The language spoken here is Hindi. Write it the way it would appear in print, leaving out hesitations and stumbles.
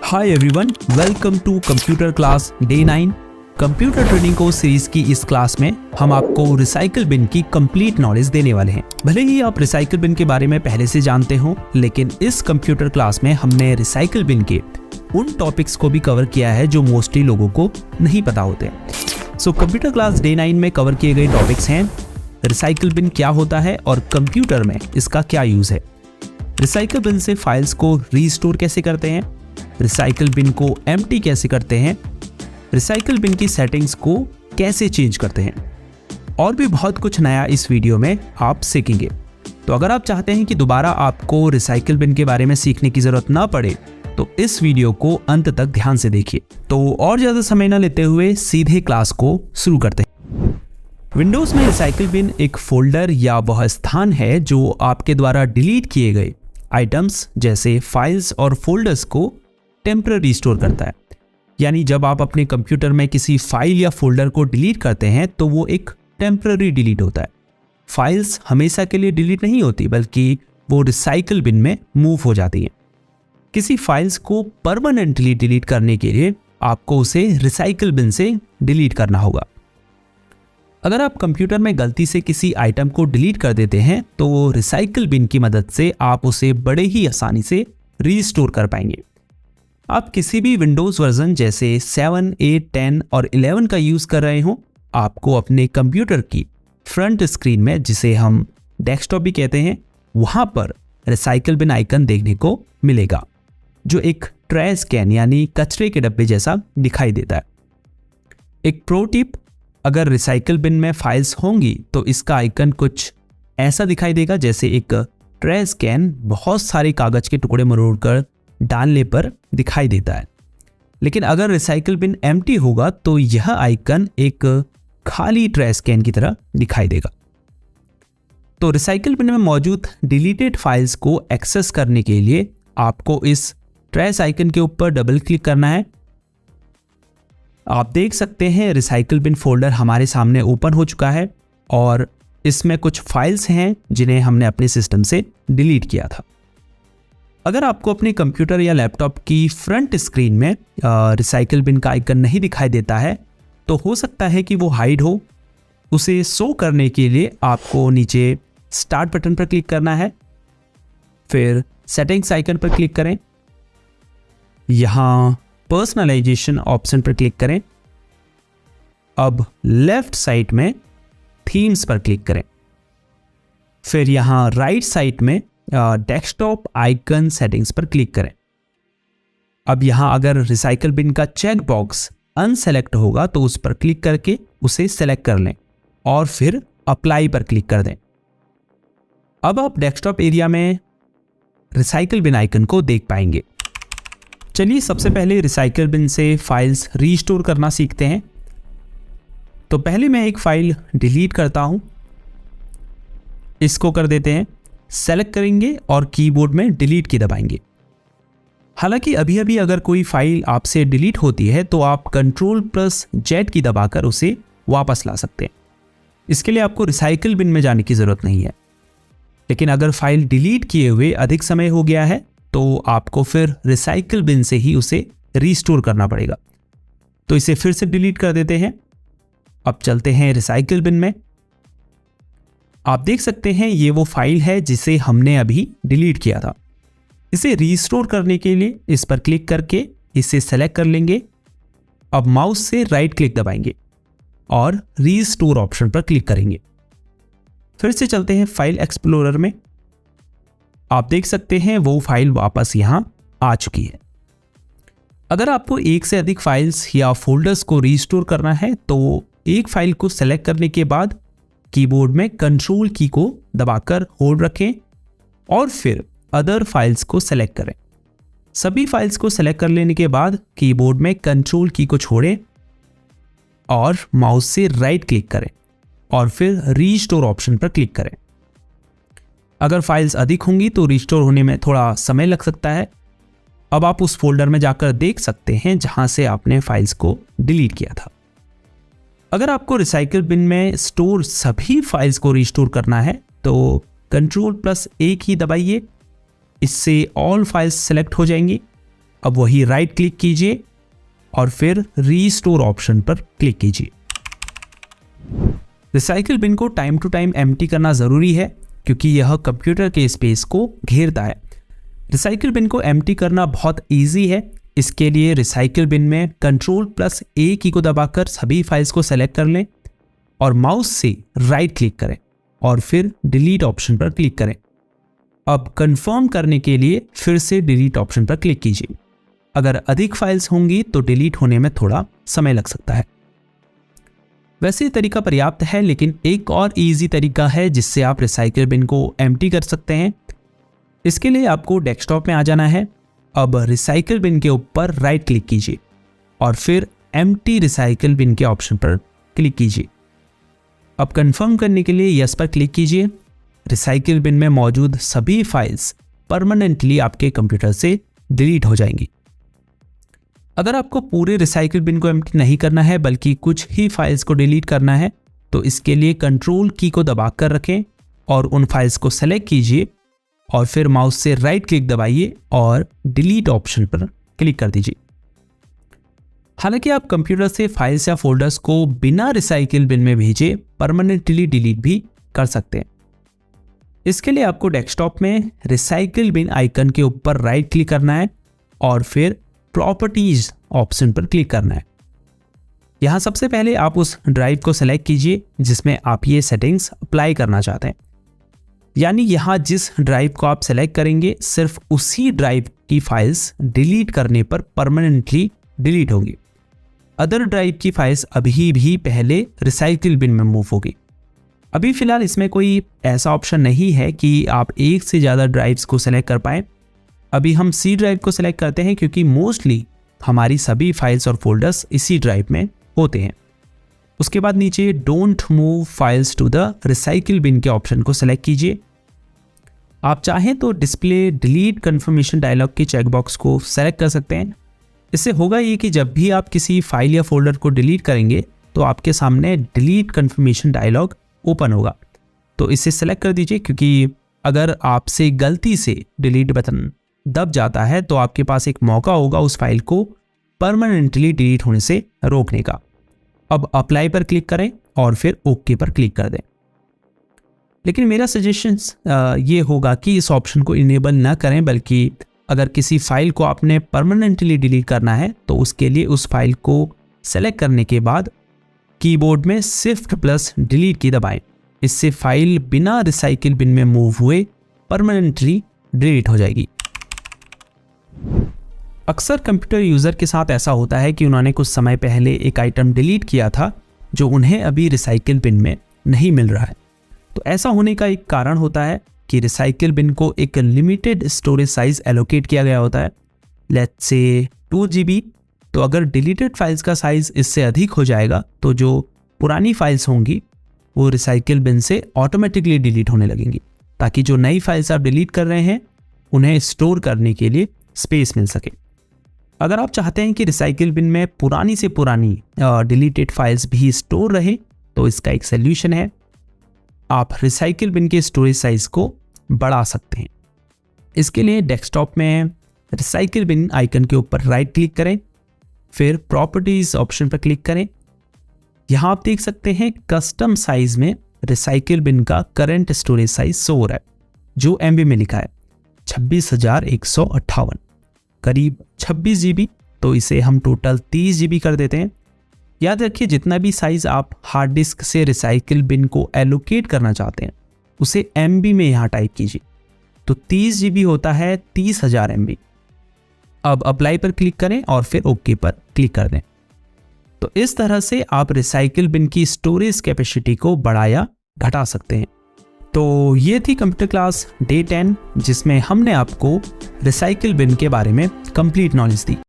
Hi everyone, welcome to computer class day 9। Computer training course series की इस क्लास में हम आपको रिसाइकल बिन की कंप्लीट नॉलेज देने वाले हैं। भले ही आप रिसाइकल बिन के बारे में पहले से जानते हो, लेकिन इस कंप्यूटर क्लास में हमने रिसाइकल बिन के उन टॉपिक्स को भी कवर किया है जो मोस्टली लोगों को नहीं पता होते। सो कंप्यूटर क्लास डे 9 में कवर किए गए टॉपिक्स हैं रिसाइकल बिन क्या होता है और कंप्यूटर में इसका क्या यूज है, रिसाइकल बिन से फाइल्स को रीस्टोर कैसे करते हैं, रिसाइकल बिन को एम्प्टी कैसे करते हैं, रिसाइकल बिन की सेटिंग्स को कैसे चेंज करते हैं, और भी बहुत कुछ नया इस वीडियो में आप सीखेंगे। तो अगर आप चाहते हैं कि दोबारा आपको रिसाइकल बिन के बारे में सीखने की जरूरत ना पड़े तो इस वीडियो को अंत तक ध्यान से देखिए। तो और ज्यादा समय न लेते हुए सीधे क्लास को शुरू करते हैं। विंडोज में रिसाइकल बिन एक फोल्डर या वह स्थान है जो आपके द्वारा डिलीट किए गए आइटम्स जैसे फाइल्स और फोल्डर्स को टेम्पररी स्टोर करता है। यानी जब आप अपने कंप्यूटर में किसी फाइल या फोल्डर को डिलीट करते हैं तो वो एक टेम्पररी डिलीट होता है। फाइल्स हमेशा के लिए डिलीट नहीं होती, बल्कि वो रिसाइकल बिन में मूव हो जाती हैं। किसी फाइल्स को परमानेंटली डिलीट करने के लिए आपको उसे रिसाइकल बिन से डिलीट करना होगा। अगर आप कंप्यूटर में गलती से किसी आइटम को डिलीट कर देते हैं तो रिसाइकल बिन की मदद से आप उसे बड़े ही आसानी से रीस्टोर कर पाएंगे। आप किसी भी विंडोज वर्जन जैसे 7, 8, 10 और 11 का यूज कर रहे हो, आपको अपने कंप्यूटर की फ्रंट स्क्रीन में, जिसे हम डेस्कटॉप भी कहते हैं, वहां पर रिसाइकल बिन आइकन देखने को मिलेगा जो एक ट्रैश कैन यानी कचरे के डब्बे जैसा दिखाई देता है। एक प्रो टिप, अगर रिसाइकल बिन में फाइल्स होंगी तो इसका आइकन कुछ ऐसा दिखाई देगा जैसे एक ट्रैश कैन बहुत सारे कागज के टुकड़े मरोड़कर डालने पर दिखाई देता है। लेकिन अगर रिसाइकल बिन एम्प्टी होगा तो यह आइकन एक खाली ट्रैश कैन की तरह दिखाई देगा। तो रिसाइकल बिन में मौजूद डिलीटेड फाइल्स को एक्सेस करने के लिए आपको इस ट्रैश आइकन के ऊपर डबल क्लिक करना है। आप देख सकते हैं रिसाइकल बिन फोल्डर हमारे सामने ओपन हो चुका है और इसमें कुछ फाइल्स हैं जिन्हें हमने अपने सिस्टम से डिलीट किया था। अगर आपको अपने कंप्यूटर या लैपटॉप की फ्रंट स्क्रीन में रिसाइकल बिन का आइकन नहीं दिखाई देता है तो हो सकता है कि वो हाइड हो। उसे शो करने के लिए आपको नीचे स्टार्ट बटन पर क्लिक करना है, फिर सेटिंग्स आइकन पर क्लिक करें, यहाँ पर्सनलाइजेशन ऑप्शन पर क्लिक करें। अब लेफ्ट साइड में थीम्स पर क्लिक करें, फिर यहाँ राइट साइड में डेस्कटॉप आइकन सेटिंग्स पर क्लिक करें। अब यहां अगर रिसाइकल बिन का चेक बॉक्स अनसेलेक्ट होगा तो उस पर क्लिक करके उसे सेलेक्ट कर लें और फिर अप्लाई पर क्लिक कर दें। अब आप डेस्कटॉप एरिया में रिसाइकल बिन आइकन को देख पाएंगे। चलिए सबसे पहले रिसाइकल बिन से फाइल्स रीस्टोर करना सीखते हैं। तो पहले मैं एक फाइल डिलीट करता हूं, इसको कर देते हैं, सेलेक्ट करेंगे और कीबोर्ड में डिलीट की दबाएंगे। हालांकि अभी अभी अगर कोई फाइल आपसे डिलीट होती है तो आप Ctrl+Z की दबाकर उसे वापस ला सकते हैं। इसके लिए आपको रिसाइकल बिन में जाने की जरूरत नहीं है। लेकिन अगर फाइल डिलीट किए हुए अधिक समय हो गया है तो आपको फिर रिसाइकल बिन से ही उसे रीस्टोर करना पड़ेगा। तो इसे फिर से डिलीट कर देते हैं। अब चलते हैं रिसाइकल बिन में। आप देख सकते हैं ये वो फाइल है जिसे हमने अभी डिलीट किया था। इसे रीस्टोर करने के लिए इस पर क्लिक करके इसे सेलेक्ट कर लेंगे। अब माउस से राइट क्लिक दबाएंगे और रीस्टोर ऑप्शन पर क्लिक करेंगे। फिर से चलते हैं फाइल एक्सप्लोरर में। आप देख सकते हैं वो फाइल वापस यहां आ चुकी है। अगर आपको एक से अधिक फाइल्स या फोल्डर्स को रीस्टोर करना है तो एक फाइल को सेलेक्ट करने के बाद कीबोर्ड में कंट्रोल की को दबाकर होल्ड रखें और फिर अदर फाइल्स को सेलेक्ट करें। सभी फाइल्स को सेलेक्ट कर लेने के बाद कीबोर्ड में कंट्रोल की को छोड़ें और माउस से राइट क्लिक करें और फिर रीस्टोर ऑप्शन पर क्लिक करें। अगर फाइल्स अधिक होंगी तो रीस्टोर होने में थोड़ा समय लग सकता है। अब आप उस फोल्डर में जाकर देख सकते हैं जहां से आपने फाइल्स को डिलीट किया था। अगर आपको रिसाइकल बिन में स्टोर सभी फाइल्स को रिस्टोर करना है तो Ctrl+A की दबाइए। इससे ऑल फाइल्स सेलेक्ट हो जाएंगी। अब वही राइट क्लिक कीजिए और फिर रीस्टोर ऑप्शन पर क्लिक कीजिए। रिसाइकिल बिन को टाइम टू टाइम एम्प्टी करना ज़रूरी है क्योंकि यह कंप्यूटर के स्पेस को घेरता है। रिसाइकिल बिन को एम्प्टी करना बहुत ईजी है। इसके लिए रिसाइकिल बिन में Ctrl+A की को दबाकर सभी फाइल्स को सेलेक्ट कर लें और माउस से राइट क्लिक करें और फिर डिलीट ऑप्शन पर क्लिक करें। अब कंफर्म करने के लिए फिर से डिलीट ऑप्शन पर क्लिक कीजिए। अगर अधिक फाइल्स होंगी तो डिलीट होने में थोड़ा समय लग सकता है। वैसे तरीका पर्याप्त है, लेकिन एक और इजी तरीका है जिससे आप रिसाइकिल बिन को एम्प्टी कर सकते हैं। इसके लिए आपको डेस्कटॉप में आ जाना है। अब रिसाइकिल बिन के ऊपर राइट क्लिक कीजिए और फिर एम्प्टी रिसाइकिल बिन के ऑप्शन पर क्लिक कीजिए। अब कंफर्म करने के लिए यस पर क्लिक कीजिए। रिसाइकिल बिन में मौजूद सभी फाइल्स परमानेंटली आपके कंप्यूटर से डिलीट हो जाएंगी। अगर आपको पूरे रिसाइकिल बिन को एम्प्टी नहीं करना है बल्कि कुछ ही फाइल्स को डिलीट करना है तो इसके लिए कंट्रोल की को दबाकर रखें और उन फाइल्स को सेलेक्ट कीजिए और फिर माउस से राइट क्लिक दबाइए और डिलीट ऑप्शन पर क्लिक कर दीजिए। हालांकि आप कंप्यूटर से फाइल्स या फोल्डर्स को बिना रिसाइकिल बिन में भेजे परमानेंटली डिलीट भी कर सकते हैं। इसके लिए आपको डेस्कटॉप में रिसाइकिल बिन आइकन के ऊपर राइट क्लिक करना है और फिर प्रॉपर्टीज ऑप्शन पर क्लिक करना है। यहाँ सबसे पहले आप उस ड्राइव को सेलेक्ट कीजिए जिसमें आप ये सेटिंग्स अप्लाई करना चाहते हैं। यानी यहाँ जिस ड्राइव को आप सेलेक्ट करेंगे सिर्फ उसी ड्राइव की फाइल्स डिलीट करने पर परमानेंटली डिलीट होगी। अदर ड्राइव की फाइल्स अभी भी पहले रिसाइकिल बिन में मूव होगी। अभी फिलहाल इसमें कोई ऐसा ऑप्शन नहीं है कि आप एक से ज़्यादा ड्राइव्स को सेलेक्ट कर पाएँ। अभी हम सी ड्राइव को सेलेक्ट करते हैं क्योंकि मोस्टली हमारी सभी फाइल्स और फोल्डर्स इसी ड्राइव में होते हैं। उसके बाद नीचे don't move files to the recycle bin के ऑप्शन को सेलेक्ट कीजिए। आप चाहें तो डिस्प्ले डिलीट कन्फर्मेशन डायलॉग के चेकबॉक्स को सेलेक्ट कर सकते हैं। इससे होगा ये कि जब भी आप किसी फाइल या फोल्डर को डिलीट करेंगे तो आपके सामने डिलीट कन्फर्मेशन डायलॉग ओपन होगा। तो इसे सेलेक्ट कर दीजिए क्योंकि अगर आपसे गलती से डिलीट बटन दब जाता है तो आपके पास एक मौका होगा उस फाइल को परमानेंटली डिलीट होने से रोकने का। अब अप्लाई पर क्लिक करें और फिर ओके पर क्लिक कर दें। लेकिन मेरा सजेशन ये होगा कि इस ऑप्शन को इनेबल ना करें, बल्कि अगर किसी फाइल को आपने परमानेंटली डिलीट करना है तो उसके लिए उस फाइल को सेलेक्ट करने के बाद कीबोर्ड में Shift+Delete की दबाएं। इससे फाइल बिना रिसाइकिल बिन में मूव हुए परमानेंटली डिलीट हो जाएगी। अक्सर कंप्यूटर यूज़र के साथ ऐसा होता है कि उन्होंने कुछ समय पहले एक आइटम डिलीट किया था जो उन्हें अभी रिसाइकिल बिन में नहीं मिल रहा है। तो ऐसा होने का एक कारण होता है कि रिसाइकिल बिन को एक लिमिटेड स्टोरेज साइज एलोकेट किया गया होता है, लेट्स से 2 GB। तो अगर डिलीटेड फाइल्स का साइज इससे अधिक हो जाएगा तो जो पुरानी फाइल्स होंगी वो रिसाइकिल बिन से ऑटोमेटिकली डिलीट होने लगेंगी, ताकि जो नई फाइल्स आप डिलीट कर रहे हैं उन्हें स्टोर करने के लिए स्पेस मिल सके। अगर आप चाहते हैं कि रिसाइकिल बिन में पुरानी से पुरानी डिलीटेड फाइल्स भी स्टोर रहे तो इसका एक सल्यूशन है। आप रिसाइकिल बिन के स्टोरेज साइज को बढ़ा सकते हैं। इसके लिए डेस्कटॉप में रिसाइकिल बिन आइकन के ऊपर राइट क्लिक करें, फिर प्रॉपर्टीज ऑप्शन पर क्लिक करें। यहाँ आप देख सकते हैं कस्टम साइज में रिसाइकिल बिन का करंट स्टोरेज साइज शो हो रहा है, जो MB में लिखा है 26,158, करीब 26 GB। तो इसे हम टोटल 30 GB कर देते हैं। याद रखिए जितना भी साइज आप हार्ड डिस्क से रिसाइकिल बिन को एलोकेट करना चाहते हैं उसे MB में यहाँ टाइप कीजिए। तो 30 GB होता है 30,000 MB। अब अप्लाई पर क्लिक करें और फिर ओके पर क्लिक कर दें। तो इस तरह से आप रिसाइकिल बिन की स्टोरेज कैपेसिटी को बढ़ा या घटा सकते हैं। तो ये थी कंप्यूटर क्लास डे 10 जिसमें हमने आपको रिसाइकिल बिन के बारे में कंप्लीट नॉलेज दी।